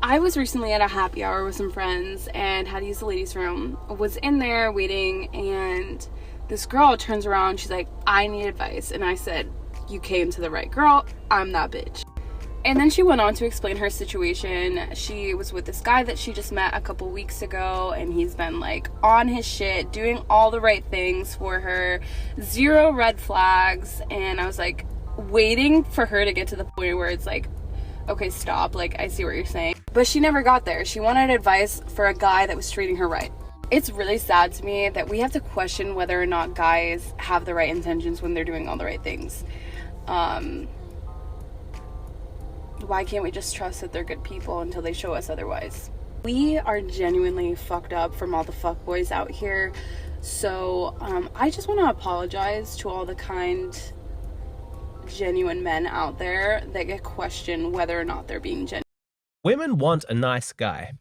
I was recently at a happy hour with some friends and had to use the ladies' room. Was in there waiting, and this girl turns around. She's like, I need advice. And I said, you came to the right girl. I'm that bitch. And then she went on to explain her situation. She was with this guy that she just met a couple weeks ago, and he's been like on his shit, doing all the right things for her, 0 red flags. And I was like waiting for her to get to the point where it's like, okay, stop, like, I see what you're saying. But she never got there. She wanted advice for a guy that was treating her right. It's really sad to me that we have to question whether or not guys have the right intentions when they're doing all the right things. Why can't we just trust that they're good people until they show us otherwise? We are genuinely fucked up from all the fuckboys out here. So I just want to apologize to all the kind, genuine men out there that get questioned whether or not they're being genuine. Women want a nice guy.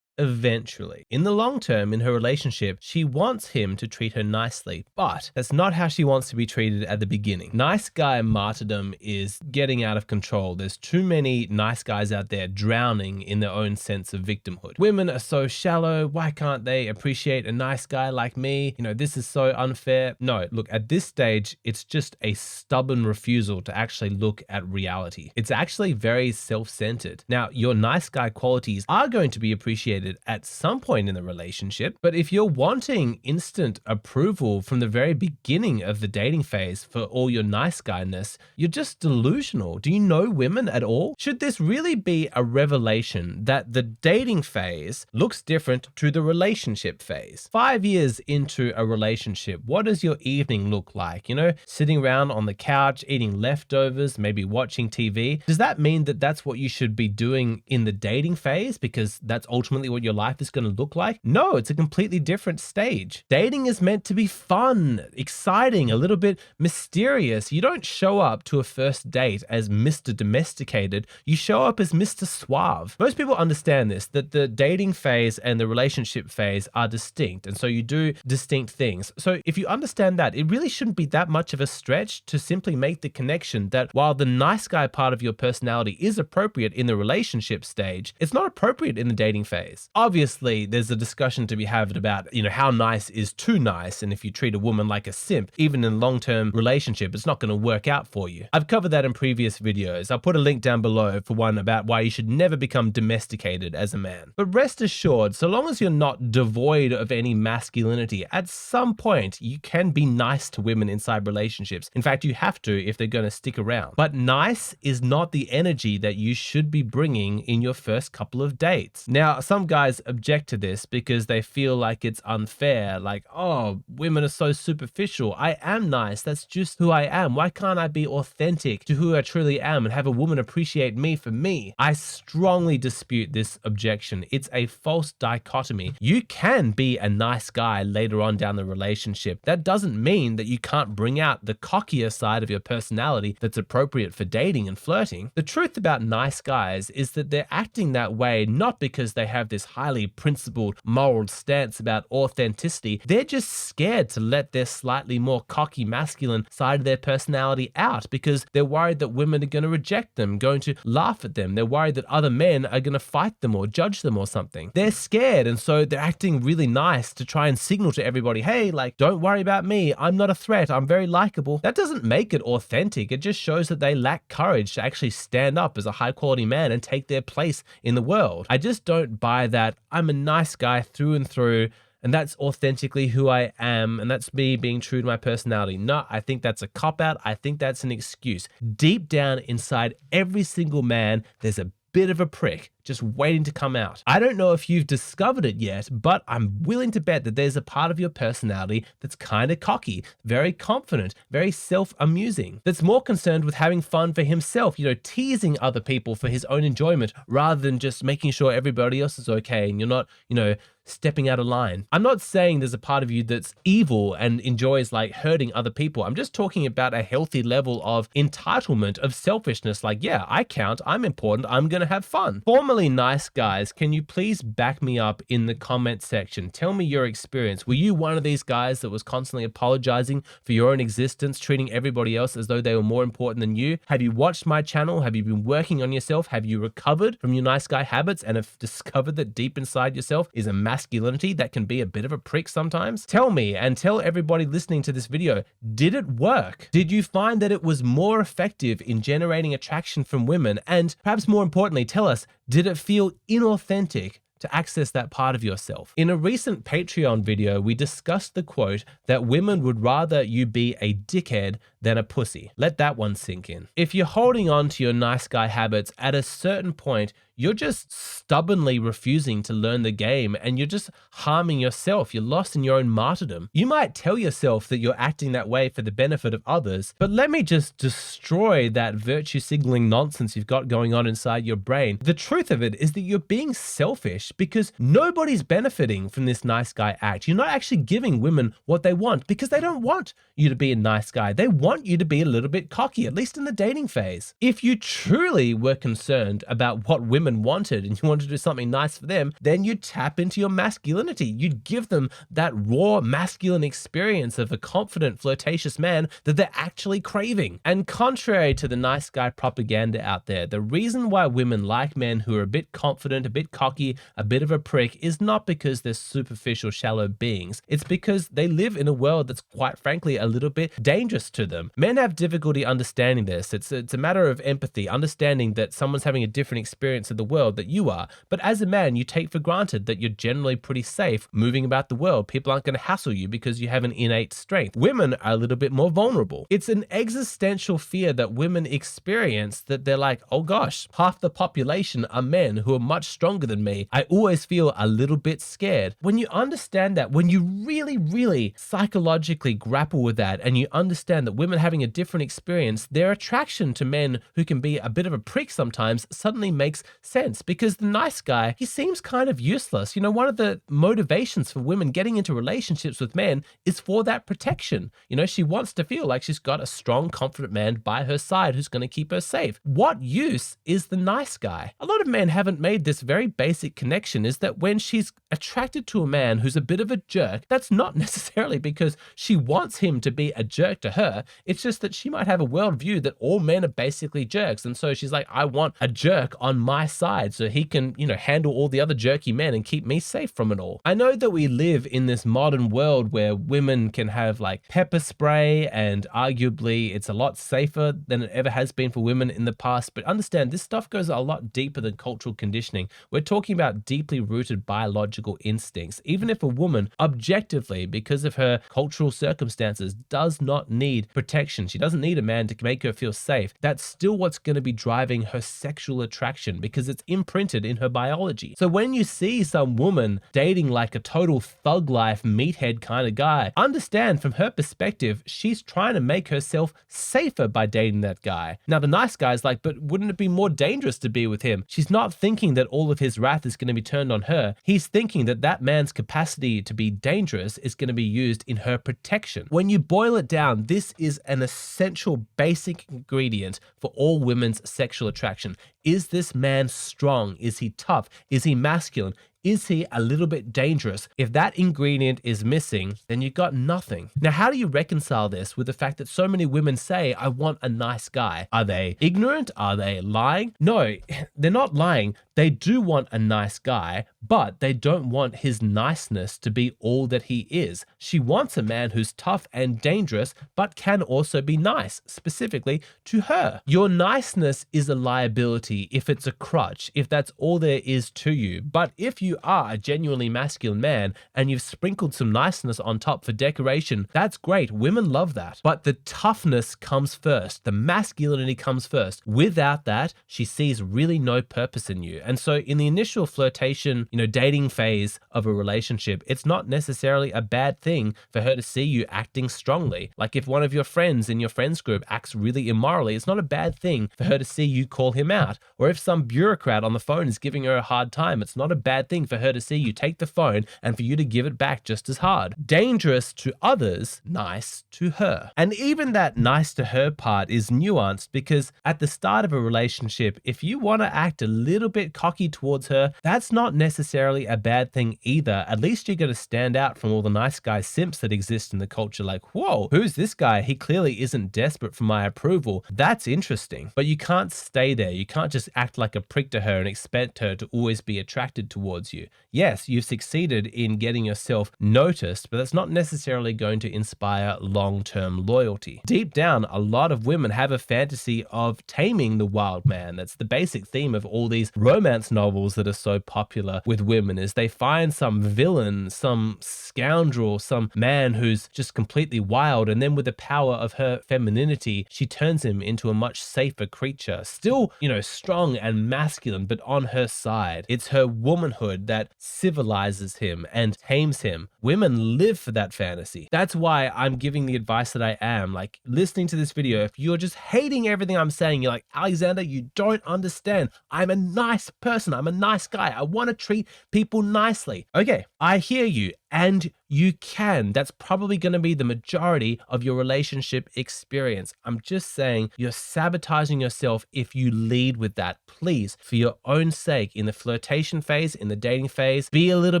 Eventually. In the long term, in her relationship, she wants him to treat her nicely, but that's not how she wants to be treated at the beginning. Nice guy martyrdom is getting out of control. There's too many nice guys out there drowning in their own sense of victimhood. Women are so shallow. Why can't they appreciate a nice guy like me? You know, this is so unfair. No, look, at this stage, it's just a stubborn refusal to actually look at reality. It's actually very self-centered. Now, your nice guy qualities are going to be appreciated at some point in the relationship, but if you're wanting instant approval from the very beginning of the dating phase for all your nice guyness, you're just delusional. Do you know women at all? Should this really be a revelation that the dating phase looks different to the relationship phase? 5 years into a relationship, what does your evening look like? You know, sitting around on the couch, eating leftovers, maybe watching TV. Does that mean that that's what you should be doing in the dating phase because that's ultimately what your life is going to look like? No, it's a completely different stage. Dating is meant to be fun, exciting, a little bit mysterious. You don't show up to a first date as Mr. Domesticated. You show up as Mr. Suave. Most people understand this, that the dating phase and the relationship phase are distinct, and so you do distinct things. So if you understand that, it really shouldn't be that much of a stretch to simply make the connection that while the nice guy part of your personality is appropriate in the relationship stage, it's not appropriate in the dating phase. Obviously, there's a discussion to be had about, you know, how nice is too nice, and if you treat a woman like a simp, even in a long-term relationship, it's not going to work out for you. I've covered that in previous videos. I'll put a link down below for one about why you should never become domesticated as a man. But rest assured, so long as you're not devoid of any masculinity, at some point you can be nice to women inside relationships. In fact, you have to if they're going to stick around. But nice is not the energy that you should be bringing in your first couple of dates. Now, some guys object to this because they feel like it's unfair, like, oh, women are so superficial. I am nice. That's just who I am. Why can't I be authentic to who I truly am and have a woman appreciate me for me? I strongly dispute this objection. It's a false dichotomy. You can be a nice guy later on down the relationship. That doesn't mean that you can't bring out the cockier side of your personality that's appropriate for dating and flirting. The truth about nice guys is that they're acting that way not because they have this highly principled moral stance about authenticity. They're just scared to let their slightly more cocky masculine side of their personality out because they're worried that women are going to reject them, going to laugh at them. They're worried that other men are going to fight them or judge them or something. They're scared, and so they're acting really nice to try and signal to everybody, hey, like, don't worry about me. I'm not a threat. I'm very likable. That doesn't make it authentic. It just shows that they lack courage to actually stand up as a high quality man and take their place in the world. I just don't buy that I'm a nice guy through and through, and that's authentically who I am, and that's me being true to my personality. No, I think that's a cop-out. I think that's an excuse. Deep down inside every single man, there's a bit of a prick just waiting to come out. I don't know if you've discovered it yet, but I'm willing to bet that there's a part of your personality that's kind of cocky, very confident, very self-amusing, that's more concerned with having fun for himself, you know, teasing other people for his own enjoyment rather than just making sure everybody else is okay and you're not, you know, stepping out of line. I'm not saying there's a part of you that's evil and enjoys like hurting other people. I'm just talking about a healthy level of entitlement, of selfishness. Like, yeah, I count, I'm important, I'm gonna have fun. Formerly nice guys, can you please back me up in the comment section? Tell me your experience. Were you one of these guys that was constantly apologizing for your own existence, treating everybody else as though they were more important than you? Have you watched my channel? Have you been working on yourself? Have you recovered from your nice guy habits and have discovered that deep inside yourself is a masculinity that can be a bit of a prick sometimes? Tell me, and tell everybody listening to this video, did it work? Did you find that it was more effective in generating attraction from women? And perhaps more importantly, tell us, did it feel inauthentic to access that part of yourself? In a recent Patreon video, we discussed the quote that women would rather you be a dickhead than a pussy. Let that one sink in. If you're holding on to your nice guy habits, at a certain point, you're just stubbornly refusing to learn the game and you're just harming yourself. You're lost in your own martyrdom. You might tell yourself that you're acting that way for the benefit of others, but let me just destroy that virtue signaling nonsense you've got going on inside your brain. The truth of it is that you're being selfish because nobody's benefiting from this nice guy act. You're not actually giving women what they want because they don't want you to be a nice guy. They want you to be a little bit cocky, at least in the dating phase. If you truly were concerned about what women wanted and you wanted to do something nice for them, then you'd tap into your masculinity. You'd give them that raw masculine experience of a confident, flirtatious man that they're actually craving. And contrary to the nice guy propaganda out there, the reason why women like men who are a bit confident, a bit cocky, a bit of a prick is not because they're superficial, shallow beings. It's because they live in a world that's quite frankly a little bit dangerous to them. Men have difficulty understanding this. It's a matter of empathy, understanding that someone's having a different experience of the world that you are. But as a man, you take for granted that you're generally pretty safe moving about the world. People aren't going to hassle you because you have an innate strength. Women are a little bit more vulnerable. It's an existential fear that women experience that they're like, oh gosh, half the population are men who are much stronger than me. I always feel a little bit scared. When you understand that, when you really, really psychologically grapple with that and you understand that women having a different experience, their attraction to men who can be a bit of a prick sometimes suddenly makes sense, because the nice guy, he seems kind of useless. You know, one of the motivations for women getting into relationships with men is for that protection. You know, she wants to feel like she's got a strong, confident man by her side who's going to keep her safe. What use is the nice guy? A lot of men haven't made this very basic connection, is that when she's attracted to a man who's a bit of a jerk, that's not necessarily because she wants him to be a jerk to her. It's just that she might have a worldview that all men are basically jerks. And so she's like, I want a jerk on my side so he can, you know, handle all the other jerky men and keep me safe from it all. I know that we live in this modern world where women can have like pepper spray and arguably it's a lot safer than it ever has been for women in the past. But understand, this stuff goes a lot deeper than cultural conditioning. We're talking about deeply rooted biological instincts. Even if a woman objectively, because of her cultural circumstances, does not need protection, she doesn't need a man to make her feel safe, that's still what's going to be driving her sexual attraction because it's imprinted in her biology. So when you see some woman dating like a total thug life meathead kind of guy, understand from her perspective, she's trying to make herself safer by dating that guy. Now the nice guy's like, but wouldn't it be more dangerous to be with him? She's not thinking that all of his wrath is going to be turned on her. He's thinking that that man's capacity to be dangerous is going to be used in her protection. When you boil it down, this is an essential basic ingredient for all women's sexual attraction. Is this man strong? Is he tough? Is he masculine? Is he a little bit dangerous? If that ingredient is missing, then you've got nothing. Now, how do you reconcile this with the fact that so many women say, I want a nice guy? Are they ignorant? Are they lying? No, they're not lying. They do want a nice guy, but they don't want his niceness to be all that he is. She wants a man who's tough and dangerous, but can also be nice, specifically to her. Your niceness is a liability if it's a crutch, if that's all there is to you. But if you are a genuinely masculine man and you've sprinkled some niceness on top for decoration, that's great. Women love that. But the toughness comes first. The masculinity comes first. Without that, she sees really no purpose in you. And so in the initial flirtation, dating phase of a relationship, it's not necessarily a bad thing for her to see you acting strongly. Like if one of your friends in your friends group acts really immorally, it's not a bad thing for her to see you call him out. Or if some bureaucrat on the phone is giving her a hard time, it's not a bad thing thing for her to see you take the phone and for you to give it back just as hard. Dangerous to others, nice to her. And even that nice to her part is nuanced, because at the start of a relationship, if you want to act a little bit cocky towards her, that's not necessarily a bad thing either. At least you're going to stand out from all the nice guy simps that exist in the culture. Like, whoa, who's this guy? He clearly isn't desperate for my approval. That's interesting. But you can't stay there. You can't just act like a prick to her and expect her to always be attracted towards you. Yes, you've succeeded in getting yourself noticed, but that's not necessarily going to inspire long-term loyalty. Deep down, a lot of women have a fantasy of taming the wild man. That's the basic theme of all these romance novels that are so popular with women, is they find some villain, some scoundrel, some man who's just completely wild, and then with the power of her femininity, she turns him into a much safer creature. Still, strong and masculine, but on her side. It's her womanhood that civilizes him and tames him. Women live for that fantasy. That's why I'm giving the advice that I am. Like, listening to this video, if you're just hating everything I'm saying, you're like, Alexander, you don't understand. I'm a nice person. I'm a nice guy. I want to treat people nicely. Okay, I hear you. And you can. That's probably going to be the majority of your relationship experience. I'm just saying you're sabotaging yourself if you lead with that. Please, for your own sake, in the flirtation phase, in the dating phase, be a little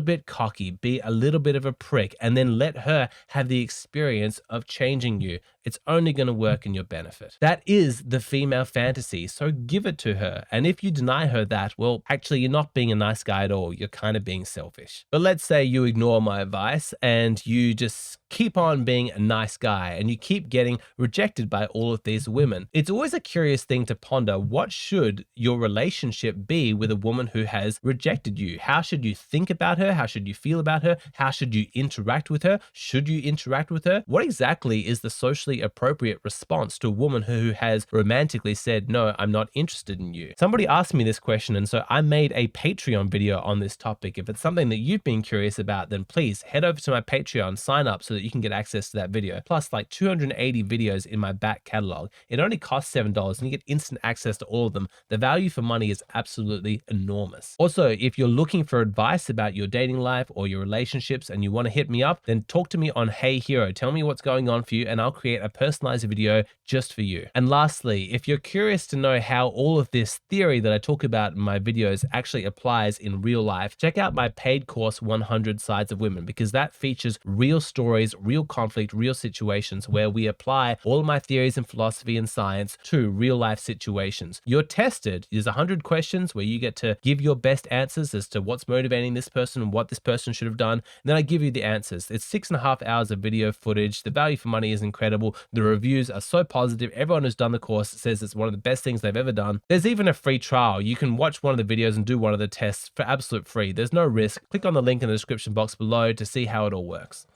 bit cocky, be a little bit of a prick, and then let her have the experience of changing you. It's only going to work in your benefit. That is the female fantasy, so give it to her. And if you deny her that, well, actually, you're not being a nice guy at all. You're kind of being selfish. But let's say you ignore my advice and you just keep on being a nice guy and you keep getting rejected by all of these women. It's always a curious thing to ponder. What should your relationship be with a woman who has rejected you? How should you think about her? How should you feel about her? How should you interact with her? Should you interact with her? What exactly is the socially appropriate response to a woman who has romantically said, no, I'm not interested in you? Somebody asked me this question, and so I made a Patreon video on this topic. If it's something that you've been curious about, then please head over to my Patreon, sign up so that you can get access to that video, plus like 280 videos in my back catalog. It only costs $7 and you get instant access to all of them. The value for money is absolutely enormous. Also, if you're looking for advice about your dating life or your relationships and you want to hit me up, then talk to me on Hey Hero. Tell me what's going on for you and I'll create a personalized video just for you. And lastly, if you're curious to know how all of this theory that I talk about in my videos actually applies in real life, check out my paid course 100 Sides of Women, because that features real stories, real conflict, real situations where we apply all of my theories and philosophy and science to real life situations. You're tested. There's 100 questions where you get to give your best answers as to what's motivating this person and what this person should have done. And then I give you the answers. It's 6.5 hours of video footage. The value for money is incredible. The reviews are so positive. Everyone who's done the course says it's one of the best things they've ever done. There's even a free trial. You can watch one of the videos and do one of the tests for absolute free. There's no risk. Click on the link in the description box below to see how it all works.